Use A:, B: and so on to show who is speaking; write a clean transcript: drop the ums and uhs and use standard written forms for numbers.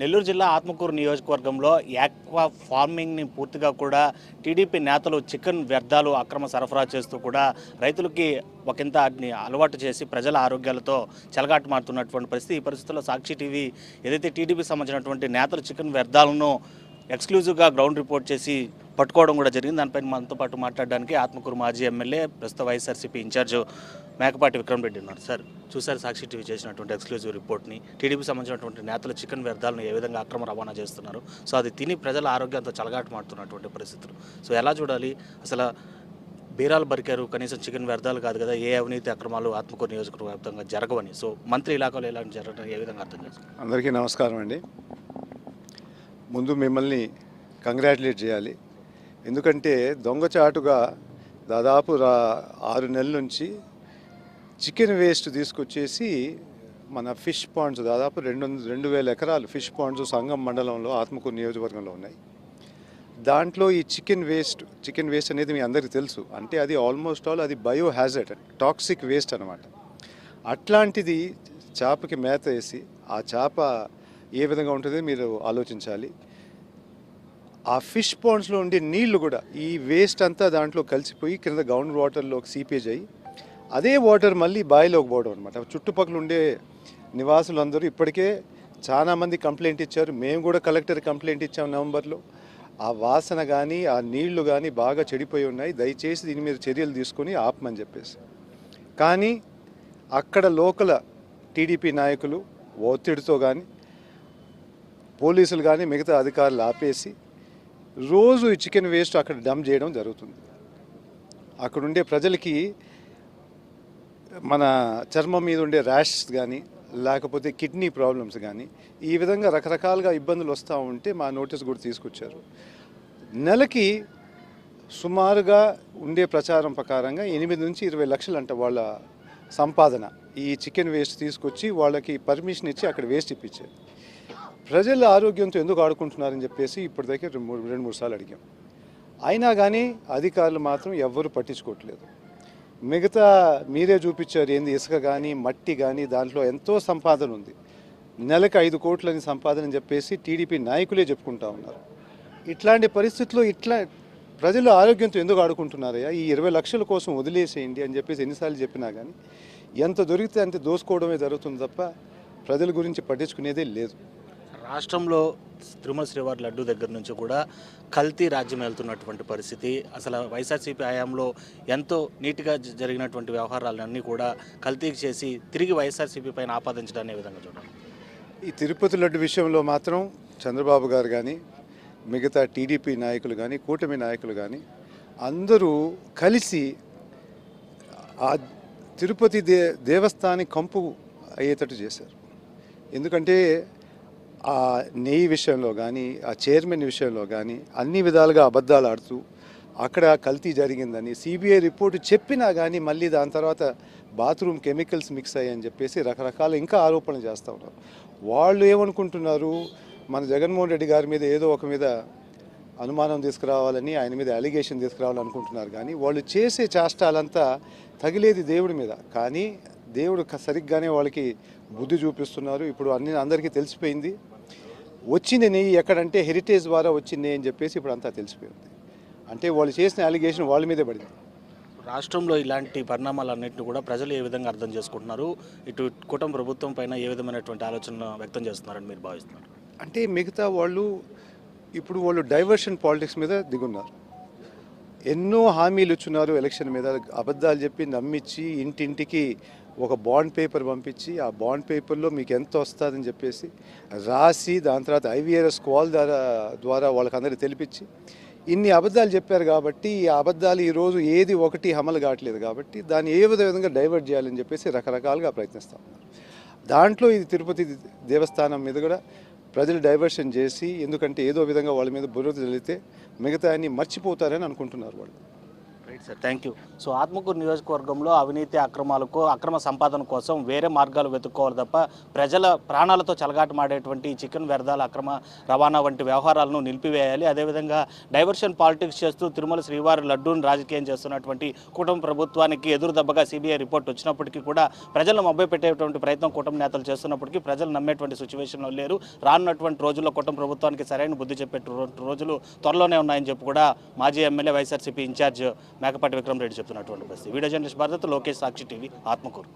A: నెల్లూరు జిల్లా ఆత్మకూరు నియోజకవర్గంలో యాక్వా ఫార్మింగ్ని పూర్తిగా కూడా టీడీపీ నేతలు చికెన్ వ్యర్థాలు అక్రమ సరఫరా చేస్తూ కూడా రైతులకి ఒకంత అలవాటు చేసి ప్రజల ఆరోగ్యాలతో చెలగాటమాడుతున్నటువంటి పరిస్థితి. ఈ పరిస్థితుల్లో సాక్షి టీవీ ఏదైతే టీడీపీకి సంబంధించినటువంటి నేతలు చికెన్ వ్యర్థాలను ఎక్స్క్లూజివ్గా గ్రౌండ్ రిపోర్ట్ చేసి పట్టుకోవడం కూడా జరిగింది. దానిపైన మనతో పాటు మాట్లాడడానికి ఆత్మకూరు మాజీ ఎమ్మెల్యే ప్రస్తుత వైఎస్ఆర్సీపీ ఇన్ఛార్జ్ మేకపాటి విక్రమ్ రెడ్డి ఉన్నారు. సార్, చూసారు సాక్షి టీవీ చేసినటువంటి ఎక్స్క్లూజివ్ రిపోర్ట్ని. టీడీపీకి సంబంధించినటువంటి నేతలు చికెన్ వ్యర్థాలను ఏ విధంగా అక్రమ రవాణా చేస్తున్నారు, సో అది తిని ప్రజల ఆరోగ్యంతో చెలగాటమాడుతున్నటువంటి పరిస్థితులు. సో ఎలా చూడాలి? అసలు బీరాలు బరికారు, కనీసం చికెన్ వ్యర్థాలు కాదు కదా, ఏ అవినీతి అక్రమాలు ఆత్మకూరు నియోజకవర్గ వ్యాప్తంగా జరగవని. సో మంత్రి ఇలాకాలో ఇలాంటి జరగడం ఏ విధంగా అర్థం చేసుకోవాలి?
B: అందరికీ నమస్కారం అండి. ముందు మిమ్మల్ని కంగ్రాచులేట్ చేయాలి. ఎందుకంటే దొంగచాటుగా దాదాపు 6 నెలల నుంచి చికెన్ వేస్ట్ తీసుకొచ్చేసి మన ఫిష్ పాండ్స్ దాదాపు 2,000 ఎకరాలు ఫిష్ పాండ్స్ సంగం మండలంలో ఆత్మకూరు నియోజకవర్గంలో ఉన్నాయి. దాంట్లో ఈ చికెన్ వేస్ట్ అనేది మీ అందరికీ తెలుసు. అంటే అది ఆల్మోస్ట్ ఆల్ అది బయో హ్యాజర్డ్, టాక్సిక్ వేస్ట్ అనమాట. అట్లాంటిది చేపకి మేత వేసి ఆ చేప ఏ విధంగా ఉంటుందో మీరు ఆలోచించాలి. ఆ ఫిష్ పాండ్స్లో ఉండే నీళ్లు కూడా ఈ వేస్ట్ అంతా దాంట్లో కలిసిపోయి కింద గ్రౌండ్ వాటర్లోకి సీపేజ్ అయ్యి అదే వాటర్ మళ్ళీ బావిలోకి పోవడం అనమాట. చుట్టుపక్కల ఉండే నివాసులందరూ ఇప్పటికే చాలామంది కంప్లైంట్ ఇచ్చారు. మేము కూడా కలెక్టర్ కంప్లైంట్ ఇచ్చాము నవంబర్లో. ఆ వాసన కానీ ఆ నీళ్లు కానీ బాగా చెడిపోయి ఉన్నాయి, దయచేసి దీని మీద చర్యలు తీసుకొని ఆపమని చెప్పేసి. కానీ అక్కడ లోకల్ టీడీపీ నాయకులు ఒత్తిడితో కానీ పోలీసులు కానీ మిగతా అధికారులు ఆపేసి రోజు ఈ చికెన్ వేస్ట్ అక్కడ డంప్ చేయడం జరుగుతుంది. అక్కడుండే ప్రజలకి మన చర్మం మీద ఉండే ర్యాషెస్ కానీ లేకపోతే కిడ్నీ ప్రాబ్లమ్స్ కానీ ఈ విధంగా రకరకాలుగా ఇబ్బందులు వస్తూ ఉంటే మా నోటీస్ కూడా తీసుకొచ్చారు. నెలకి సుమారుగా ఉండే ప్రచారం ప్రకారంగా 8 నుంచి 20 లక్షలు అంట వాళ్ళ సంపాదన ఈ చికెన్ వేస్ట్ తీసుకొచ్చి వాళ్ళకి పర్మిషన్ ఇచ్చి అక్కడ వేస్ట్ ఇప్పించారు. ప్రజల ఆరోగ్యంతో ఎందుకు ఆడుకుంటున్నారని చెప్పేసి ఇప్పటిదాకా 2-3 సార్లు అడిగాం. అయినా కానీ అధికారులు మాత్రం ఎవ్వరూ పట్టించుకోవట్లేదు. మిగతా మీరే చూపించారు, ఏంది ఇసుక కానీ మట్టి కానీ దాంట్లో ఎంతో సంపాదన ఉంది. నెలకు 5 కోట్లని సంపాదన అని చెప్పేసి టీడీపీ నాయకులే చెప్పుకుంటా ఉన్నారు. ఇట్లాంటి పరిస్థితుల్లో ప్రజలు ఆరోగ్యంతో ఎందుకు ఆడుకుంటున్నారయ్యా? ఈ 20 లక్షల కోసం వదిలేసేయండి అని చెప్పేసి ఎన్నిసార్లు చెప్పినా కానీ ఎంత దొరికితే అంత దోసుకోవడమే జరుగుతుంది తప్ప ప్రజల గురించి పట్టించుకునేదే లేదు.
A: రాష్ట్రంలో తిరుమల శ్రీవారి లడ్డు దగ్గర నుంచి కూడా కల్తీ రాజ్యం వెళ్తున్నటువంటి పరిస్థితి. అసలు వైఎస్ఆర్సీపీ హయాంలో ఎంతో నీట్గా జరిగినటువంటి వ్యవహారాలన్నీ కూడా కల్తీకి చేసి తిరిగి వైఎస్ఆర్సీపీ పైన ఆపాదించడాన్ని ఏ విధంగా చూడాలి?
B: ఈ తిరుపతి లడ్డు విషయంలో మాత్రం చంద్రబాబు గారు కానీ మిగతా టీడీపీ నాయకులు కానీ కూటమి నాయకులు కానీ అందరూ కలిసి ఆ తిరుపతి దేవస్థానాన్ని కంపు అయ్యేటట్టు చేశారు. ఎందుకంటే ఆ నెయ్యి విషయంలో కానీ ఆ చైర్మన్ విషయంలో కానీ అన్ని విధాలుగా అబద్ధాలు ఆడుతూ అక్కడ కల్తీ జరిగిందని సిబిఐ రిపోర్టు చెప్పినా కానీ మళ్ళీ దాని తర్వాత బాత్రూమ్ కెమికల్స్ మిక్స్ అయ్యాయని చెప్పేసి రకరకాల ఇంకా ఆరోపణలు చేస్తూ ఉన్నారు. వాళ్ళు ఏమనుకుంటున్నారు, మన జగన్మోహన్ రెడ్డి గారి మీద ఏదో ఒక మీద అనుమానం తీసుకురావాలని, ఆయన మీద అలిగేషన్ తీసుకురావాలనుకుంటున్నారు. కానీ వాళ్ళు చేసే చేష్టాలంతా తగిలేది దేవుడి మీద. కానీ దేవుడు సరిగ్గానే వాళ్ళకి బుద్ధి చూపిస్తున్నారు. ఇప్పుడు అందరికీ తెలిసిపోయింది. వచ్చింది నెయ్యి ఎక్కడంటే హెరిటేజ్ ద్వారా వచ్చింది అని చెప్పేసి ఇప్పుడు అంతా తెలిసిపోయింది. అంటే వాళ్ళు చేసిన అలిగేషన్ వాళ్ళ మీదే పడింది.
A: రాష్ట్రంలో ఇలాంటి పరిణామాలన్నింటినీ కూడా ప్రజలు ఏ విధంగా అర్థం చేసుకుంటున్నారు? ఇటు కూటమి ప్రభుత్వం పైన ఏ విధమైనటువంటి ఆలోచన వ్యక్తం చేస్తున్నారని మీరు భావిస్తున్నారు?
B: అంటే మిగతా వాళ్ళు ఇప్పుడు డైవర్షన్ పాలిటిక్స్ మీద దిగున్నారు. ఎన్నో హామీలు ఇచ్చున్నారు ఎలక్షన్ మీద, అబద్ధాలు చెప్పి నమ్మించి ఇంటింటికి ఒక బాండ్ పేపర్ పంపించి ఆ బాండ్ పేపర్లో మీకు ఎంత వస్తుందని చెప్పేసి రాసి దాని తర్వాత IVRS కాల్ ద్వారా వాళ్ళకందరికీ తెలిపించి ఇన్ని అబద్ధాలు చెప్పారు. కాబట్టి ఈ అబద్ధాలు ఈరోజు ఏది ఒకటి అమలు కావట్లేదు. కాబట్టి దాన్ని ఏ విధంగా డైవర్ట్ చేయాలని చెప్పేసి రకరకాలుగా ప్రయత్నిస్తూ ఉన్నారు. దాంట్లో ఇది తిరుపతి దేవస్థానం మీద కూడా ప్రజలు డైవర్షన్ చేసి, ఎందుకంటే ఏదో విధంగా వాళ్ళ మీద బురద చల్లితే మిగతా అన్ని మర్చిపోతారని అనుకుంటున్నారు వాళ్ళు.
A: Right. Sir thank you. So Atmakur నియోజకవర్గంలో అవినీతి అక్రమ సంపాదన కోసం వేరే మార్గాలు వెతుక్కోవాలి తప్ప ప్రజల ప్రాణాలతో చెలగాటమాడేటువంటి చికెన్ వ్యర్థాల అక్రమ రవాణా వంటి వ్యవహారాలను నిలిపివేయాలి. అదేవిధంగా డైవర్షన్ పాలిటిక్స్ చేస్తూ తిరుమల శ్రీవారి లడ్డూను రాజకీయం చేస్తున్నటువంటి కూటమి ప్రభుత్వానికి ఎదురు దెబ్బగా సిబిఐ రిపోర్ట్ వచ్చినప్పటికీ కూడా ప్రజలను మభ్యపెట్టేటువంటి ప్రయత్నం కూటమి నేతలు చేస్తున్నప్పటికీ ప్రజలు నమ్మేటువంటి సిచ్యువేషన్లో లేరు. రానున్నటువంటి రోజుల్లో కూటమి ప్రభుత్వానికి సరైన బుద్ధి చెప్పే రోజులు త్వరలోనే ఉన్నాయని చెప్పి కూడా మాజీ ఎమ్మెల్యే వైఎస్ఆర్సీపీ ఇన్ఛార్జ్ మేకపాటి విక్రమ్ రెడ్డి చెప్తున్నటువంటి పరిస్థితి. వీడియో జర్నలిస్ట్ భారత్ లోకేష్, సాక్షి టీవీ, ఆత్మకూరు.